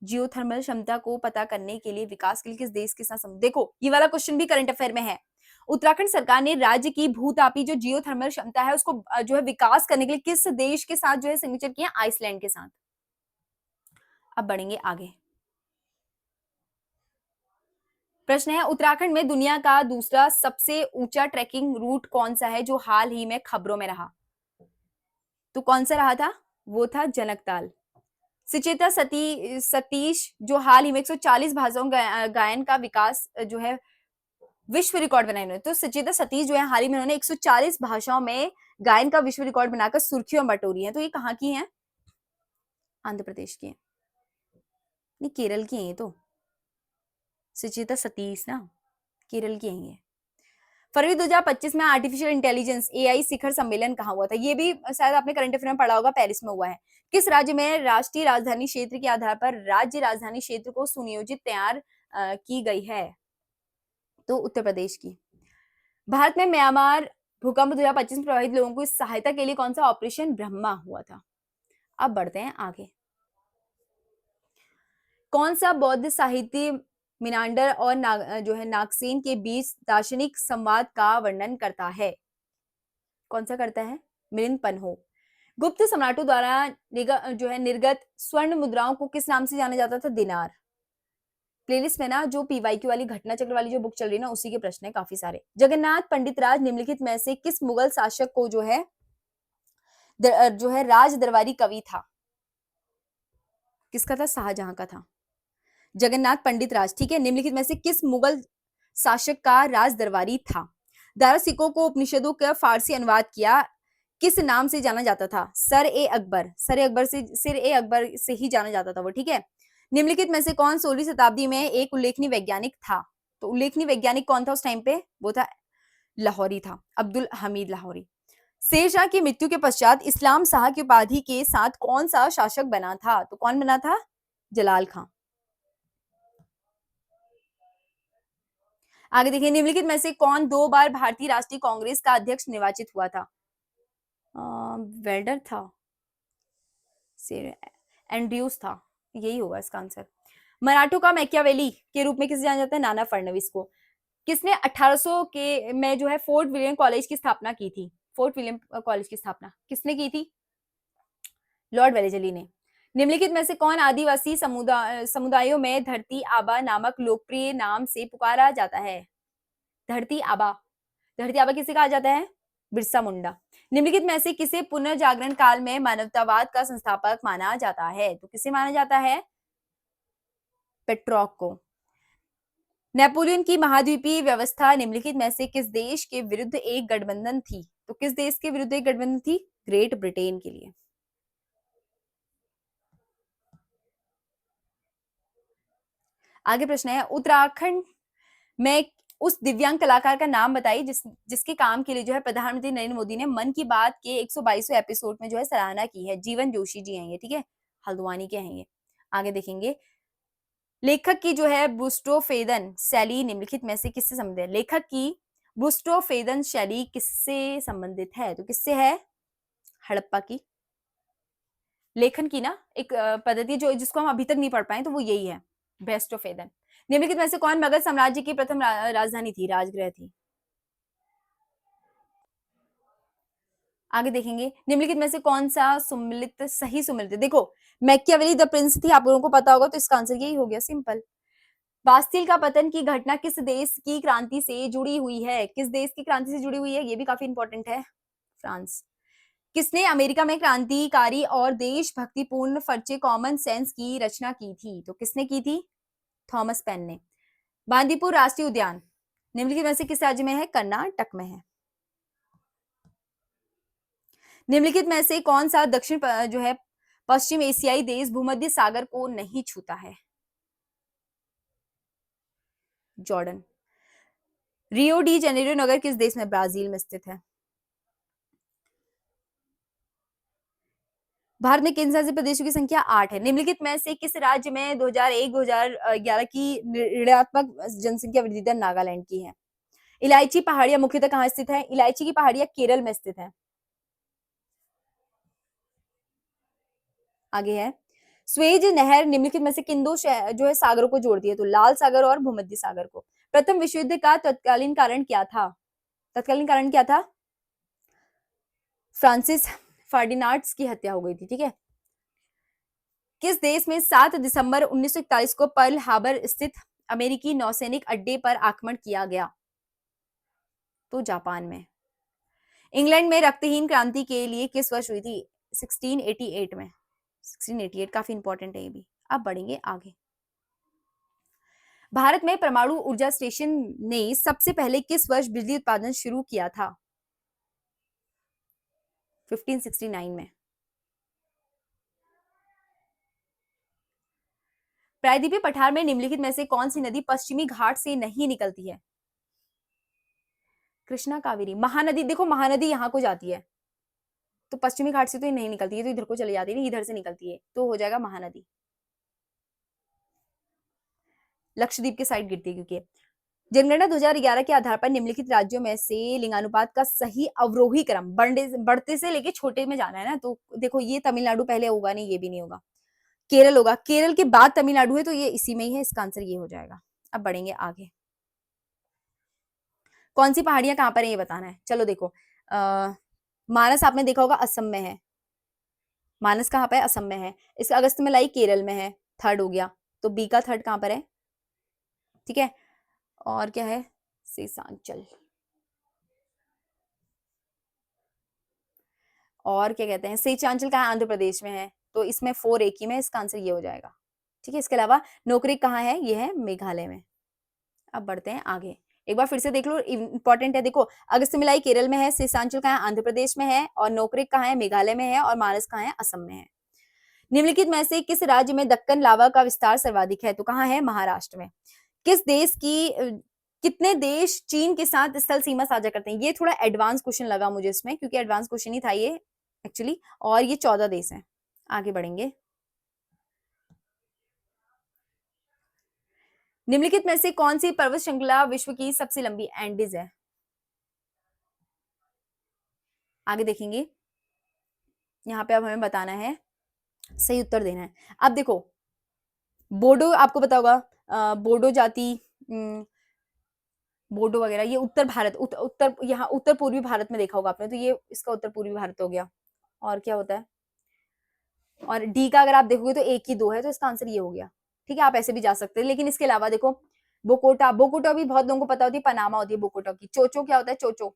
जियोथर्मल क्षमता को पता करने के लिए विकास के लिए किस देश के साथ देखो, ये वाला क्वेश्चन भी करंट अफेयर में है। उत्तराखंड सरकार ने राज्य की भूतापी जो जियोथर्मल क्षमता है उसको जो है विकास करने के लिए किस देश के साथ जो है सिग्नेचर किया? आइसलैंड के साथ। अब बढ़ेंगे आगे। प्रश्न है, उत्तराखंड में दुनिया का दूसरा सबसे ऊंचा ट्रैकिंग रूट कौन सा है जो हाल ही में खबरों में रहा? तो कौन सा रहा था? वो था जनकताल। सुचेता सतीश जो हाल ही में 140 भाषाओं गायन का विकास जो है विश्व रिकॉर्ड बनाए उन्होंने। तो सुचेता सतीश जो है हाल ही में उन्होंने 140 भाषाओं में गायन का विश्व रिकॉर्ड बनाकर सुर्खियों में बटोरी है। तो ये कहाँ की है? आंध्र प्रदेश की है, नहीं केरल की है ये तो। सुचेता सतीश ना केरल की है ये। फरवरी 2025 में आर्टिफिशियल इंटेलिजेंस AI शिखर सम्मेलन कहाँ हुआ था? ये भी शायद आपने करंट अफेयर में पढ़ा होगा, पेरिस में हुआ है। किस राज्य में राष्ट्रीय राजधानी क्षेत्र के आधार पर राज्य राजधानी क्षेत्र को सुनियोजित तैयार की गई है? तो उत्तर प्रदेश की। भारत में म्यांमार भूकंप 2025 में प्रभावित लोगों को सहायता के लिए कौन सा ऑपरेशन ब्रह्मा हुआ था? अब बढ़ते हैं आगे। कौन सा बौद्ध साहित्य मिनांडर और जो है नागसेन के बीच दार्शनिक संवाद का वर्णन करता है? कौन सा करता है? मिलिंद पन्हो। गुप्त सम्राटों द्वारा जो है निर्गत स्वर्ण मुद्राओं को किस नाम से जाना जाता था? दिनार। प्लेलिस्ट में ना जो PYQ वाली घटना चक्र वाली जो बुक चल रही है ना, उसी के प्रश्न है काफी सारे। जगन्नाथ पंडित राज निम्नलिखित में से किस मुगल शासक को जो है राज दरबारी कवि था? किसका था? शाहजहां का था। जगन्नाथ पंडित राज, ठीक है, निम्नलिखित में से किस मुगल शासक का राज दरबारी था? दारा सिकों को उपनिषदों का फारसी अनुवाद किया किस नाम से जाना जाता था? सिर ए अकबर से ही जाना जाता था वो, ठीक है। निम्नलिखित में से कौन 16वीं शताब्दी में एक उल्लेखनीय वैज्ञानिक था? तो उल्लेखनीय वैज्ञानिक कौन था उस टाइम पे? वो था लाहौरी था, अब्दुल हमीद लाहौरी। शेरशाह की मृत्यु के पश्चात इस्लाम शाह की उपाधि के साथ कौन सा शासक बना था? तो कौन बना था? जलाल खां। आगे देखिए, निम्नलिखित में से कौन 2 बार भारतीय राष्ट्रीय कांग्रेस का अध्यक्ष निर्वाचित हुआ था? वेल्डर था, एंड्रयूज था, यही होगा इसका आंसर। मराठों का मैकियावेली के रूप में किसे जाना जाता है? नाना फडणवीस को। किसने 1800 के में जो है फोर्ट विलियम कॉलेज की स्थापना की थी? फोर्ट विलियम कॉलेज की स्थापना किसने की थी? लॉर्ड वेलेजली ने। निम्नलिखित में से कौन आदिवासी समुदायों में धरती आबा नामक लोकप्रिय नाम से पुकारा जाता है? धरती आबा। धरती आबा किसे कहा जाता है? बिरसा मुंडा। निम्नलिखित में से किसे पुनर्जागरण काल में मानवतावाद का संस्थापक माना जाता है? तो किसे माना जाता है? पेट्रॉक को। नेपोलियन की महाद्वीपीय व्यवस्था निम्नलिखित में से किस देश के विरुद्ध एक गठबंधन थी? तो किस देश के विरुद्ध एक गठबंधन थी? ग्रेट ब्रिटेन के लिए। आगे प्रश्न है, उत्तराखंड में उस दिव्यांग कलाकार का नाम बताइए जिसके काम के लिए जो है प्रधानमंत्री नरेंद्र मोदी ने मन की बात के 122वें एपिसोड में जो है सराहना की है। जीवन जोशी जी हैं ये, ठीक है, हल्द्वानी के हैं ये। आगे देखेंगे, लेखक की जो है बुस्टोफेदन शैली निम्नलिखित में से किससे संबंधित है? लेखक की बुस्टोफेदन शैली किससे संबंधित है? तो किससे है? हड़प्पा की लेखन की ना एक पद्धति जो जिसको हम अभी तक नहीं पढ़ पाए, तो वो यही है, बेस्ट ऑफ एदन। निम्नलिखित में से कौन मगध साम्राज्य की प्रथम राजधानी थी, राजगृह थी? आगे देखेंगे, निम्नलिखित में से कौन सा सुमिलित सही सुमिलित? देखो, मैकियावेली द प्रिंस थी, आप लोगों को पता होगा, तो इसका आंसर यही हो गया, सिंपल। बास्तिल का पतन की घटना किस देश की क्रांति से जुड़ी हुई है? किस देश की क्रांति से जुड़ी हुई है? ये भी काफी इंपॉर्टेंट है, फ्रांस। किसने अमेरिका में क्रांतिकारी और देशभक्तिपूर्ण फर्चे कॉमन सेंस की रचना की थी? तो किसने की थी? थॉमस पेन ने। बांदीपुर राष्ट्रीय उद्यान निम्नलिखित में से किस राज्य में है? कर्नाटक में है। निम्नलिखित में से कौन सा दक्षिण जो है पश्चिम एशियाई देश भूमध्य सागर को नहीं छूता है? जॉर्डन। रियो डी जेनेरो नगर किस देश में? ब्राजील में स्थित है। भारत में केंद्र शासित प्रदेशों की संख्या 8 है। निम्नलिखित में से किस राज्य में 2001-2011 की ऋणात्मक जनसंख्या वृद्धि दर नागालैंड की है? इलायची पहाड़ियां मुख्यतः कहां स्थित है? इलायची की पहाड़ियां केरल में स्थित है। आगे है, स्वेज नहर निम्नलिखित में से किन दो जो है सागरों को जोड़ती है? तो लाल सागर और भूमध्य सागर को। प्रथम विश्व युद्ध का तत्कालीन कारण क्या था? तत्कालीन कारण क्या था? फ्रांसिस फर्डिनांड की हत्या हो गई थी, ठीक है। किस देश में 7 दिसंबर 1941 को पर्ल हार्बर स्थित अमेरिकी नौसैनिक अड्डे पर आक्रमण किया गया? तो जापान में। इंग्लैंड में रक्तहीन क्रांति के लिए किस वर्ष हुई थी? 1688 में। 1688 काफी इंपॉर्टेंट है ये भी। अब बढ़ेंगे आगे। भारत में परमाणु ऊर्जा स्टेशन ने सबसे पहले किस वर्ष बिजली उत्पादन शुरू किया था? 1569 में। प्रायद्वीपीय पठार में निम्नलिखित में से कौन सी नदी पश्चिमी घाट से नहीं निकलती है? कृष्णा, कावेरी, महानदी। देखो, महानदी यहाँ को जाती है, तो पश्चिमी घाट से तो ये नहीं निकलती है, तो इधर को चली जाती है, इधर से निकलती है, तो हो जाएगा महानदी। लक्षद्वीप के साइड गिरती है क्योंकि। जनगणना 2011 के आधार पर निम्नलिखित राज्यों में से लिंगानुपात का सही अवरोही क्रम बढ़ते से लेके छोटे में जाना है ना, तो देखो ये तमिलनाडु पहले होगा नहीं, ये भी नहीं होगा, केरल होगा, केरल के बाद तमिलनाडु है, तो ये इसी में ही है, इसका आंसर ये हो जाएगा। अब बढ़ेंगे आगे। कौन सी पहाड़ियां कहां पर है ये बताना है। चलो देखो, मानस आपने देखा होगा असम में है। मानस कहां पर है? असम में है। इसका अगस्त में लाई केरल में है, थर्ड हो गया, तो बी का थर्ड कहां पर है? ठीक है, और क्या है? शेषांचल। और क्या कहते हैं, शेषांचल कहाँ आंध्र प्रदेश में है, तो इसमें 4 एक ही में, इसका आंसर ये हो जाएगा। ठीक है, इसके अलावा नौकरी कहाँ है? ये है मेघालय में। अब बढ़ते हैं आगे, एक बार फिर से देख लो, इंपॉर्टेंट है। देखो, अगस्त्यमिलाई केरल में है, शेषांचल कहाँ है? आंध्र प्रदेश में है, और नौकरी कहाँ है? मेघालय में है, और मानस कहाँ है? असम में है। निम्नलिखित में से किस राज्य में दक्कन लावा का विस्तार सर्वाधिक है? तो कहाँ है? महाराष्ट्र में। किस देश की कितने देश चीन के साथ स्थल सीमा साझा करते हैं? ये थोड़ा एडवांस क्वेश्चन लगा मुझे इसमें, क्योंकि एडवांस क्वेश्चन ही था ये एक्चुअली, और ये 14 देश हैं। आगे बढ़ेंगे। निम्नलिखित में से कौन सी पर्वत श्रृंखला विश्व की सबसे लंबी? एंडीज है। आगे देखेंगे, यहाँ पे अब हमें बताना है, सही उत्तर देना है। अब देखो, बोडो आपको पता होगा, बोडो जाति, बोडो वगैरह, ये उत्तर भारत, उत्तर यहाँ उत्तर पूर्वी भारत में देखा होगा आपने, तो ये इसका उत्तर पूर्वी भारत हो गया। और क्या होता है? और डी का अगर आप देखोगे तो एक ही दो है, तो इसका आंसर ये हो गया। ठीक है, आप ऐसे भी जा सकते हैं, लेकिन इसके अलावा देखो बोकोटा, बोकोटा भी बहुत लोगों को पता होती है, पनामा होती है बोकोटा की। चोचो क्या होता है? चोचो,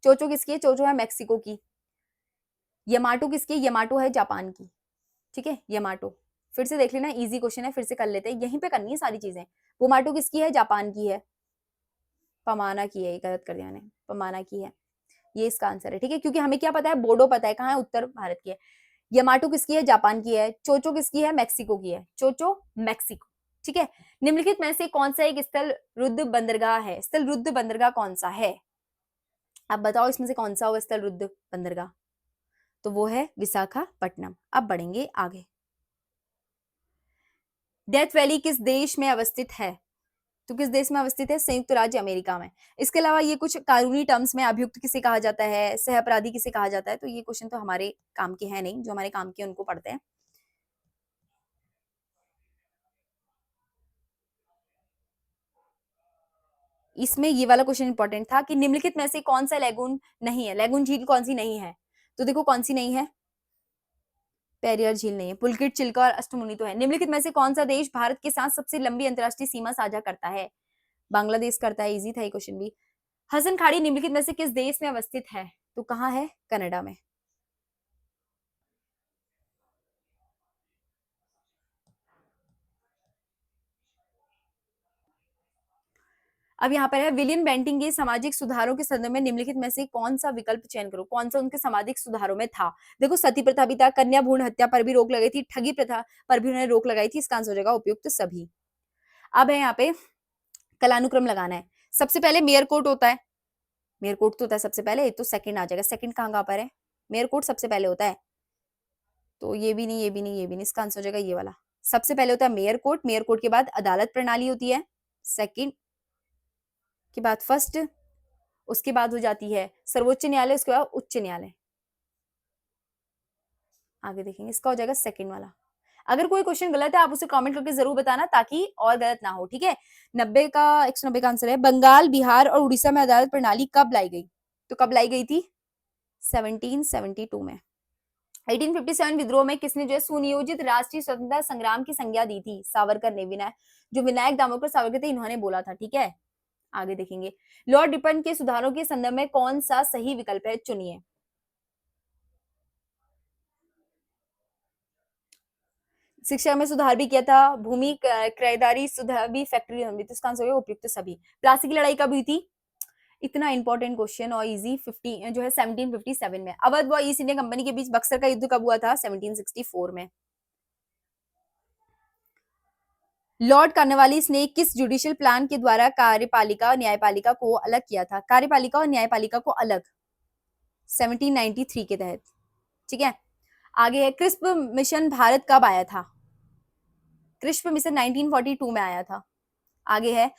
चोचो किसकी है? चोचो है मैक्सिको की। यमाटो किसकी है? यमाटो है जापान की। ठीक है, यमाटो फिर से देख लेना, इजी क्वेश्चन है, फिर से कर लेते हैं, यहीं पे करनी है सारी चीजें। पोमाटो किसकी है? जापान की है। पमाना की है, ये गलत कर दिया मैंने, पमाना की है, ये इसका आंसर है। ठीक है, क्योंकि हमें क्या पता है, बोडो पता है कहाँ है, उत्तर भारत की है। यमाटो किसकी है? जापान की है। चोचो किसकी है? मैक्सिको की है। Cho Cho Mexico. ठीक है, निम्नलिखित में से कौन सा एक स्थल रुद्ध बंदरगाह है? स्थल रुद्ध बंदरगाह कौन सा है? आप बताओ इसमें से कौन सा होगा स्थल रुद्ध बंदरगाह? तो वो है विशाखापट्टनम। अब बढ़ेंगे आगे। डेथ वैली किस देश में अवस्थित है? तो किस देश में अवस्थित है? संयुक्त राज्य अमेरिका में। इसके अलावा ये कुछ कानूनी टर्म्स में अभियुक्त किसे कहा जाता है, सह अपराधी किसे कहा जाता है, तो ये क्वेश्चन तो हमारे काम के हैं नहीं, जो हमारे काम के हैं उनको पढ़ते हैं। इसमें ये वाला क्वेश्चन इंपॉर्टेंट था कि निम्नलिखित में से कौन सा लैगून नहीं है, लैगून झील कौन सी नहीं है? तो देखो कौन सी नहीं है, पेरियर झील नहीं है, पुलकित, चिल्का और अष्टमुनि तो है। निम्नलिखित में से कौन सा देश भारत के साथ सबसे लंबी अंतरराष्ट्रीय सीमा साझा करता है? बांग्लादेश करता है, इजी था ये क्वेश्चन भी। हसन खाड़ी निम्नलिखित में से किस देश में अवस्थित है? तो कहाँ है? कनाडा में। अब यहाँ पर है, विलियम बेंटिंग के सामाजिक सुधारों के संदर्भ में निम्नलिखित में से कौन सा विकल्प चयन करो? कौन सा उनके सामाजिक सुधारों में था? देखो सती प्रथा भी था, कन्या भ्रूण हत्या पर भी रोक लगाई थी, ठगी प्रथा पर भी उन्होंने रोक लगाई थी। इसका आंसर हो जाएगा उपयुक्त सभी। अब है यहाँ पे कलानुक्रम लगाना है। सबसे पहले मेयर कोर्ट होता है, मेयर कोर्ट तो होता है सबसे पहले, तो सेकंड आ जाएगा। सेकंड कहाँ पर है? मेयर कोर्ट सबसे पहले होता है, तो ये भी नहीं, ये भी नहीं, ये भी नहीं, इसका आंसर हो जाएगा ये वाला। सबसे पहले होता है मेयर कोर्ट, मेयर कोर्ट के बाद अदालत प्रणाली होती है, सेकंड के बाद फर्स्ट, उसके बाद हो जाती है सर्वोच्च न्यायालय, उसके बाद उच्च न्यायालय। आगे देखेंगे, इसका हो जाएगा सेकंड वाला। अगर कोई क्वेश्चन गलत है आप उसे कमेंट करके जरूर बताना, ताकि और गलत ना हो। ठीक है, 90 का 190 का आंसर है। बंगाल, बिहार और उड़ीसा में अदालत प्रणाली कब लाई गई? तो कब लाई गई थी? 1772 में। 1857 विद्रोह में किसने जो है सुनियोजित राष्ट्रीय स्वतंत्रता संग्राम की संज्ञा दी थी? सावरकर ने। विनायक, जो विनायक दामोदर सावरकर थे, इन्होंने बोला था। ठीक है, आगे देखेंगे। लॉर्ड रिपन के सुधारों के संदर्भ में कौन सा सही विकल्प है? चुनिए। शिक्षा में सुधार भी किया था, भूमि क्रयदारी सुधार भी, फैक्ट्री तो इसका आंसर होगा उपयुक्त सभी। प्लासी की लड़ाई कब हुई थी? इतना इंपॉर्टेंट क्वेश्चन और इजी, 50 जो है 1757 में। अवध व ईस्ट इंडिया कंपनी के बीच बक्सर का युद्ध कब हुआ था? 1764 में। लॉर्ड कॉर्नवालिस ने किस जुडिशियल प्लान के द्वारा कार्यपालिका और न्यायपालिका को अलग किया था? कार्यपालिका और न्यायपालिका को अलग, 1793 के तहत। ठीक है, आगे है, क्रिस्प मिशन भारत कब आया था? क्रिस्प मिशन 1942 में आया था। आगे है,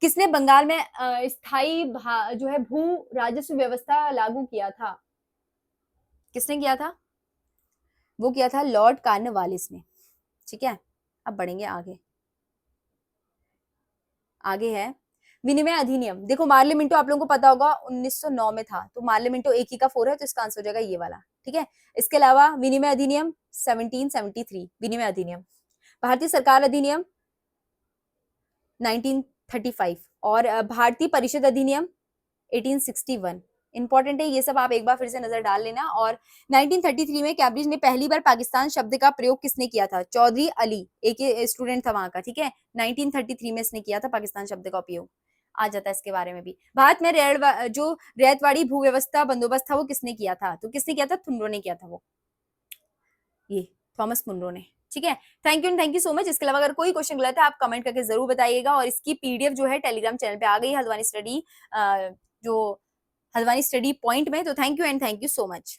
किसने बंगाल में स्थायी जो है भू राजस्व व्यवस्था लागू किया था? किसने किया था? वो किया था लॉर्ड कॉर्नवालिस ने। ठीक है, अब बढ़ेंगे आगे। आगे है विनिमय अधिनियम। देखो मार्लियामेंटो आप लोगों को पता होगा 1909 में था, तो मार्लियामेंटो एक ही का 4 है, तो इसका आंसर हो जाएगा ये वाला। ठीक है, इसके अलावा विनिमय अधिनियम 1773, विनिमय अधिनियम। भारतीय सरकार अधिनियम 1935 और भारतीय परिषद अधिनियम 1861। इंपॉर्टेंट है ये सब, आप एक बार फिर से नजर डाल लेना। और 1933 में कैम्ब्रिज में पहली बार पाकिस्तान शब्द का प्रयोग किसने किया था? चौधरी अली, एक स्टूडेंट था वहां का। ठीक है, 1933 में इसने किया था पाकिस्तान शब्द का उपयोग। आ जाता है इसके बारे में भी। भारत में जो रैयतवाड़ी भू व्यवस्था बंदोबस्त था वो किसने किया था? तो किसने किया था? थुनरो ने किया था, वो ये थॉमस मुनरो ने। ठीक है, थैंक यू सो मच। इसके अलावा अगर कोई क्वेश्चन गलत है आप कमेंट करके जरूर बताइएगा। और इसकी पीडीएफ जो है टेलीग्राम चैनल पे आ गई, हल्द्वानी स्टडी जो हल्द्वानी स्टडी पॉइंट में। तो thank you and thank you so much.